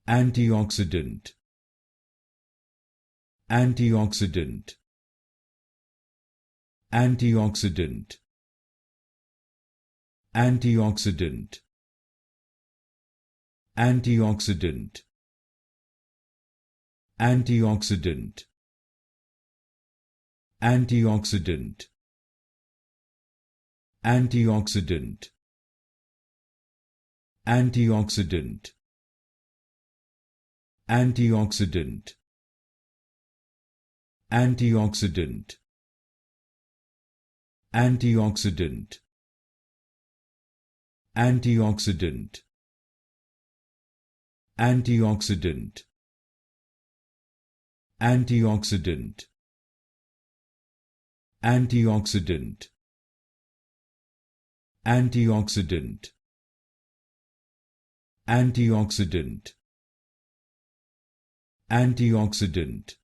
Antioxidant. Antioxidant. Antioxidant. Antioxidant. Antioxidant. Antioxidant. Antioxidant. Antioxidant. Antioxidant. Antioxidant. Antioxidant. Antioxidant. Antioxidant. Antioxidant. Antioxidant. Antioxidant. Antioxidant. Antioxidant. Antioxidant.